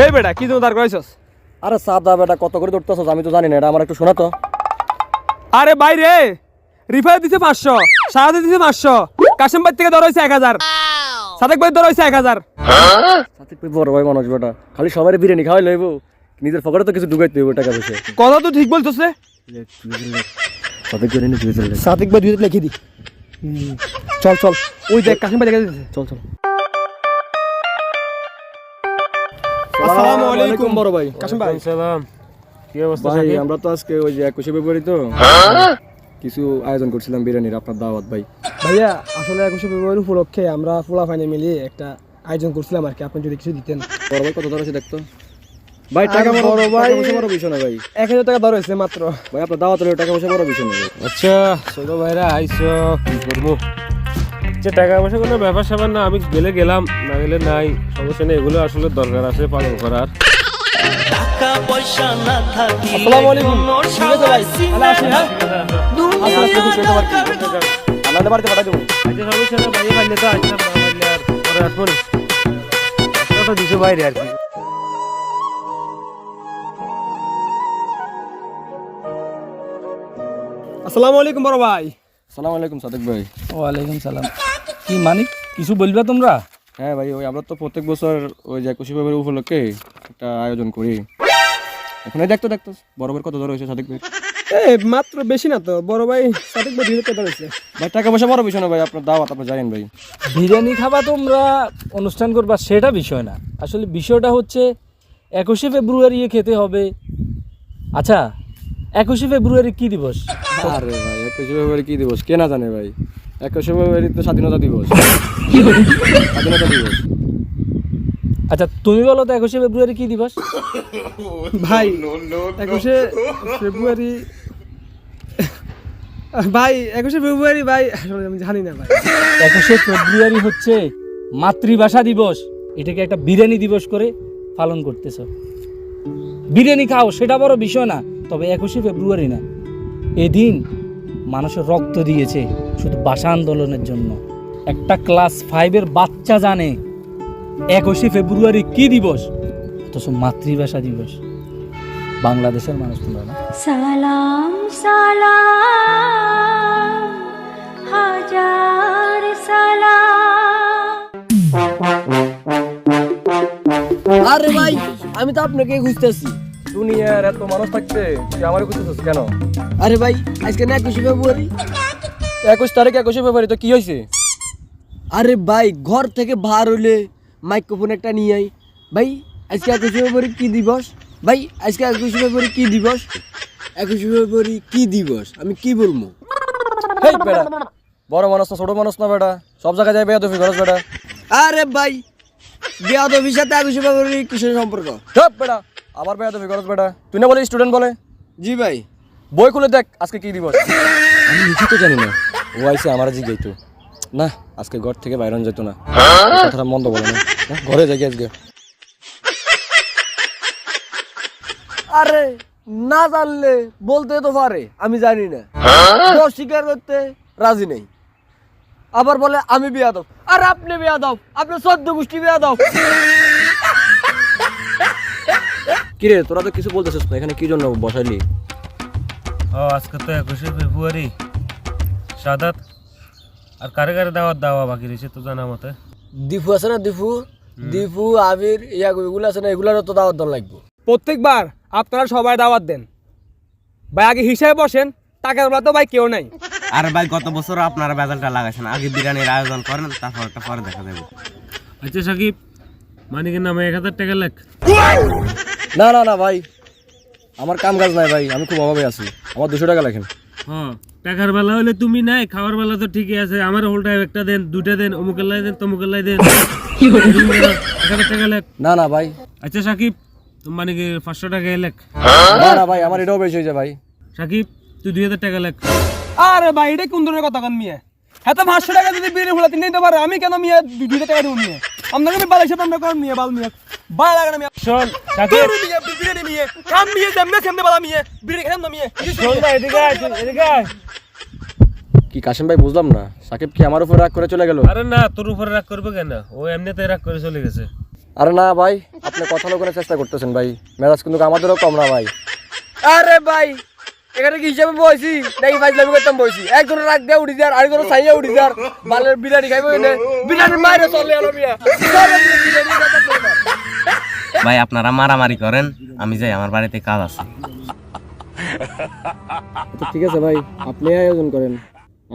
এই বেটা কি তুমি দাঁড় করাইছস? আরে সাদা বেটা কত করে ধরতেছস আমি তো জানি না, এটা আমার একটু শোনা তো। আরে বাইরে রিফাই দিছে 500, সাহায্য দিছে 500, কাশেম ভাই থেকে ধরা হইছে 1000, সাদেক ভাই ধরা হইছে 1000। সাথিক ভাই বড় ভাই মানুষ বেটা, খালি সবারই বিরিয়ানি খাওয়াই লইব, নিজের পকেটে তো কিছু ঢুকাইতে হইব টাকা পয়সা। কথা তো ঠিক বলছস রে। সাথিক করে নিয়ে চলে সাদেক ভাই 2000 লিখে দি। চল চল, ওই দেখ কাশেম ভাই লিখে দিছে। চল চল। আসসালামু আলাইকুম বড় ভাই। কাশেম ভাই। সালাম, কি অবস্থা? ভাই আমরা তো আজকে ওই যে 21শে ফেব্রুয়ারি তো কিছু আয়োজন করছিলাম বিরিয়ানির, আপনার দাওয়াত ভাই। ভাইয়া আসলে 21শে ফেব্রুয়ারি উপলক্ষে আমরা ফুলা ফাইনে মিলিয়ে একটা আয়োজন করছিলাম আর কি, আপনি যদি কিছু দিতেন। বড় ভাই কত ধরেছে দেখতো ভাই? টাকা বড় ভাই বড় বিষয় না ভাই, 1000 টাকা ধরা হয়েছে মাত্র। ভাই আপনার দাওয়াত হলে টাকা পয়সা বড় বিষয় না ভাই। আচ্ছা ছোট ভাইরা আইসো, কি করবো? আচ্ছা টাকা পয়সা কোনো ব্যাপার স্যাপার না, আমি গেলে গেলাম, না গেলে নাই, সমস্যা নেই। এগুলো আসলে দরকার আছে পালন করার। আসসালামু আলাইকুম। ঠিক আছে ভাই, তাহলে আসি। হ্যাঁ আমাদের বাড়িতে পাঠাই দেবো। আচ্ছা সমস্যা না, ভাই খাইলে তো আসলাম, না খাইলে আর পরে আসবো না। কত দিছো বাইরে আর কি। আসসালামু আলাইকুম বড় ভাই। আসসালামু আলাইকুম সাদেক ভাই। ওয়ালাইকুম সালাম। কি মানিক, কিছু বলবে তোমরা? হ্যাঁ ভাই, ওই আমরা তো প্রত্যেক বছর ওই যে 21শে ফেব্রুয়ারি উপলক্ষে একটা আয়োজন করি। এখন এই দেখতো বড় ভাই কত ধরে হয়েছে সাদেক ভাই? মাত্র বেশি না তো বড় ভাই, সাদেক ভাই 2000 টাকা ধরেছে। ভাই টাকা পয়সা বড় বিষয় না ভাই, আপনার দাওয়াত আপনি জানেন ভাই। বিরিয়ানি খাবা তোমরা, অনুষ্ঠান করবা, সেটা বিষয় না। আসলে বিষয়টা হচ্ছে 21শে ফেব্রুয়ারি খেতে হবে। আচ্ছা 21শে ফেব্রুয়ারি কি দিবস? আরে ভাই 21শে ফেব্রুয়ারি কি দিবস কে না জানে ভাই? 21শে ফেব্রুয়ারি তো স্বাধীনতা দিবস। স্বাধীনতা দিবস। আচ্ছা তুমি বলো তো 21শে ফেব্রুয়ারি কি দিবস? ভাই 21শে ফেব্রুয়ারি ভাই 21শে ফেব্রুয়ারি ভাই আসলে আমি জানি না ভাই। 21শে ফেব্রুয়ারি হচ্ছে মাতৃভাষা দিবস। এটাকে একটা বিরিয়ানি দিবস করে পালন করতেছ। বিরিয়ানি খাও, সেটা বড় বিষয় না, তবে 21শে ফেব্রুয়ারি না, এদিন মানুষের রক্ত দিয়েছে শুধু ভাষা আন্দোলনের জন্য। একটা ক্লাস 5-এর বাচ্চা জানে 21শে ফেব্রুয়ারি কি দিবস, অথচ মাতৃভাষা দিবস। বাংলাদেশের মানুষ তোমরা না? সালাম সালাম হাজার সালাম। আরে ভাই আমি তো আপনাকে খুঁজতেছি। দুনিয়ার এত মানুষ থাকতে তুই আমারে খুঁজতেছিস কেন? আরে ভাই আজকে না 21শে ফেব্রুয়ারি। 21 তারিখ 21শে ফেব্রুয়ারি তো কি হয়েছে? আরে ভাই ঘর থেকে বার হইলে মাইক্রোফোন একটা নিয়ে আই। ভাই আজকে 21শে ফেব্রুয়ারি কি দিবস? ভাই আজকে 21শে ফেব্রুয়ারি কি দিবস? 21শে ফেব্রুয়ারি কি দিবস আমি কি বলবো? হেই বেটা, বড় মানুষ না ছোট মানুষ না বেটা, সব জায়গায় যাই বেয়াদবি করস বেটা। আরে ভাই বেয়াদবির সাথে 21শে ফেব্রুয়ারি কিসের সম্পর্ক? চুপ বেটা, আবার বেয়াদবি করস বেটা। তুই না বলে স্টুডেন্ট বলে? জি ভাই। বই খুলে দেখ আজকে কি দিবস। আমি লিখি তো জানি না, ও আইসে আমার জিগাইতো না, আজকে ঘর থেকে বাইরে যেত না, কথাটা মন্দ বলে না, ঘরে যাই আজকে। আরে না জানলে বলতে তো পারে আমি জানি না, স্বীকার করতে রাজি নেই, আবার বলে আমি বেয়াদব। আর আপনি বেয়াদব, আপনি 14 গোষ্ঠী বেয়াদব। কিরে তোরা তো কিছু বলতেছিস না, এখানে কি জন্য বসাইলি? ও আজকে তো 21শে ফেব্রুয়ারি, সাদাত আর কারে কারে দাওয়াত দেওয়া বাকি রয়েছে তো জানা মতে? দীপু আছে না, দীপু আবির এগুলো আছে না, এগুলারও তো দাওয়াত দেওয়া লাগবে। প্রত্যেকবার আপনারা সবাই দাওয়াত দেন ভাই, আগে হিসাবে বসেন, টাকার বেলা তো ভাই কেউ নাই। আর ভাই গত বছর আপনারা বেজালটা লাগাইছেন, আগে বিরিয়ানির আয়োজন করেন, তারপরটা পরে দেখা যাবে। আচ্ছা সাকিব, মানিকের নামে 1000 টাকা লেখ। না না না ভাই, আমার কাম কাজ নাই ভাই, আমি খুব অভাবে আছি, আমার 200 টাকা লেখেন। হ্যাঁ টাকার বেলা হলে তুমি নাই, খাওয়ার বেলা তো ঠিকই আছে। আমার হোলটা একটা দেন, দুইটা দেন, অমুকের লাই দেন, তমুকের লাই দেন। 1000 টাকা লেখ। না না ভাই। আচ্ছা সাকিব, তুমি মানিকে 500 টাকা লেখ। না না ভাই, আমার এটাও বেশি হয়ে যায় ভাই। সাকিব তুই 2000 টাকা লেখ। আরে ভাই এটা কোন ধরনের কথা কান মিয়া? হ্যাঁ তো 500 টাকা যদি বিরিয়ানি ফুলা তিন দিতে পারে, আমি কেন মিয়া 2000 টাকা দেবো মিয়া? আপনাকে আমি বালাইছে আমরা কোন মিয়া বাল মিয়া বাল লাগে না মিয়া। শোন সাকিব, বিরিয়ানি মিয়া কাম মিয়া যেমনে সেমনে বালা মিয়া বিরিয়ানি খেলাম না মিয়া। শোন না, এদিকে আয়, এদিকে আয়। কি কাশেম ভাই বুঝলাম না, সাকিব কি আমার উপর রাগ করে চলে গেল? আরে না, তোর উপরে রাগ করবে কেন? ও এমনিতে রাগ করে চলে গেছে। আরে না ভাই, আপনি কথা লোকানোর চেষ্টা করতেছেন ভাই, মেজাজ কিন্তু আমাদেরও কম না ভাই। আরে ভাই এখানে কি হিসাবে বইছি নাকি ফাইজলামি করতাম বইছি? একজন রাগ দিয়ে উঠি যার, আরেকজন সাইয়া উঠি যার, বালের বিরিয়ানি খাইবো এনে, বিরিয়ানি মাইরে চলে এলো মিয়া। ভাই আপনারা মারামারি করেন, আমি যাই, আমার বাড়িতে কাজ আছে। আচ্ছা ঠিক আছে ভাই, আপনি আয়োজন করেন,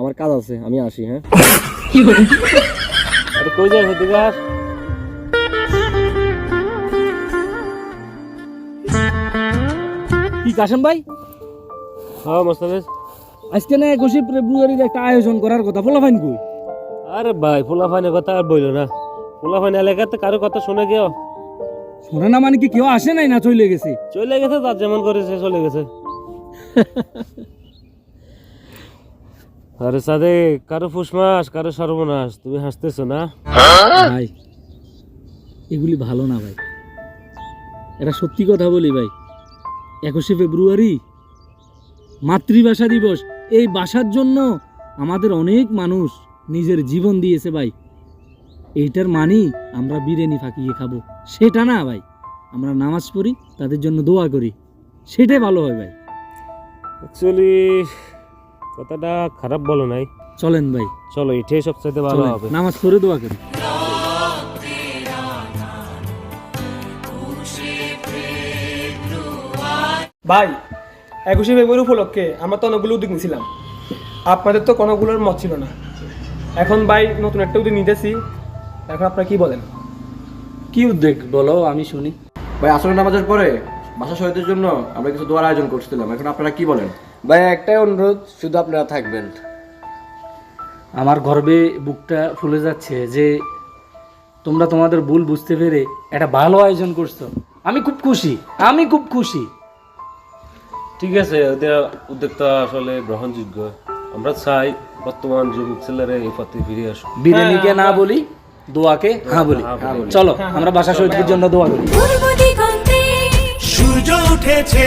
আমার কাজ আছে, আমি আসি। হ্যাঁ আরে কই যাস এদিকে আস। কি কাশেম ভাই, হ্যাঁ মোস্তাফিজ। আজকে না 21শে ফেব্রুয়ারির একটা আয়োজন করার কথা, পোলাপাইন কই? আরে ভাই পোলাফাইনের কথা আর বইলো না, পোলাফাইন এলাকাতে কারো কথা শুনে গেও। শোনে না মানে কি কেউ আসে নাই না চলে গেছে? চলে গেছে, তার যেমন করেছে চলে গেছে। আরে সাদে কারো ফুসমাস, কারো সর্বনাশ, তুমি হাসতেছো না? ভাই এগুলি ভালো না ভাই, এটা সত্যি কথা বলি ভাই। 21শে ফেব্রুয়ারি মাতৃভাষা দিবস, এই ভাষার জন্য আমাদের অনেক মানুষ নিজের জীবন দিয়েছে ভাই। এইটার মানি আমরা বিরিয়ানি ফাঁকিয়ে খাবো সেটা না ভাই, আমরা নামাজ পড়ি, তাদের জন্য দোয়া করি, সেটাই ভালো হয় ভাই। অ্যাকচুয়ালি কথাটা খারাপ বলো নাই। চলেন ভাই, চলো এটাই সবচাইতে ভালো চলেন, হবে। নামাজ পড়ে দোয়া করি। ভাই 21শে ফেব্রুয়ারি উপলক্ষে আমরা তো অনেকগুলো উদ্যোগ নিয়েছিলাম, আপনাদের তো কোনোগুলোর মত ছিল না। এখন ভাই নতুন একটা উদ্যোগ নিতেছি, এখন আপনারা কি বলেন? কি উদ্যোগ বলো, আমি শুনি। ভাই আসরের নামাজের পরে ভাষা শহীদদের জন্য আমরা কিছু দোয়ার আয়োজন করছিলাম, এখন আপনারা কি বলেন? ভাই একটাই অনুরোধ, শুধু আপনারা থাকবেন। আমার গর্বে বুকটা ফুলে যাচ্ছে যে তোমরা তোমাদের ভুল বুঝতে পেরে একটা ভালো আয়োজন করছো। আমি খুব খুশি, আমি খুব খুশি। ঠিক আছে, ওদের উদ্যোগটা আসলে গ্রহণযোগ্য। আমরা চাই বর্তমান যুবক ছেলেরা এই পথে ফিরে আসুক। বিরিয়ানিকে না বলি, দোয়াকে হ্যাঁ বলি। চলো আমরা ভাষা শহীদদের জন্য দোয়া করি। পূর্ব দিগন্তে সূর্য উঠেছে,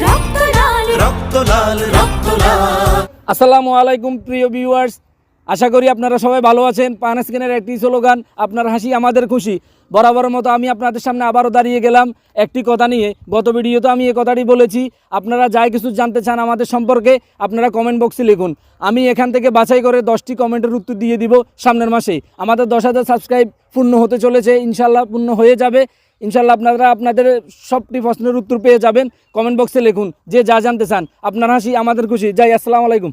রক্ত লাল রক্ত লাল, রক্ত লাল। আসসালামু আলাইকুম প্রিয় ভিউয়ার্স, আশা করি আপনারা সবাই ভালো আছেন। পান স্ক্রিনের একটি স্লোগান, আপনার হাসি আমাদের খুশি। বরাবরের মতো আমি আপনাদের সামনে আবারও দাঁড়িয়ে গেলাম একটি কথা নিয়ে। গত ভিডিওতে আমি এই কথাটি বলেছি, আপনারা যাই কিছু জানতে চান আমাদের সম্পর্কে আপনারা কমেন্ট বক্সে লিখুন। আমি এখান থেকে বাছাই করে 10টি কমেন্টের উত্তর দিয়ে দিব সামনের মাসেই। আমাদের 10,000 সাবস্ক্রাইব পূর্ণ হতে চলেছে, ইনশাল্লাহ পূর্ণ হয়ে যাবে। ইনশাল্লাহ আপনারা আপনাদের সবটি প্রশ্নের উত্তর পেয়ে যাবেন। কমেন্ট বক্সে লিখুন যে যা জানতে চান। আপনার হাসি আমাদের খুশি। যাই, আসসালামু আলাইকুম।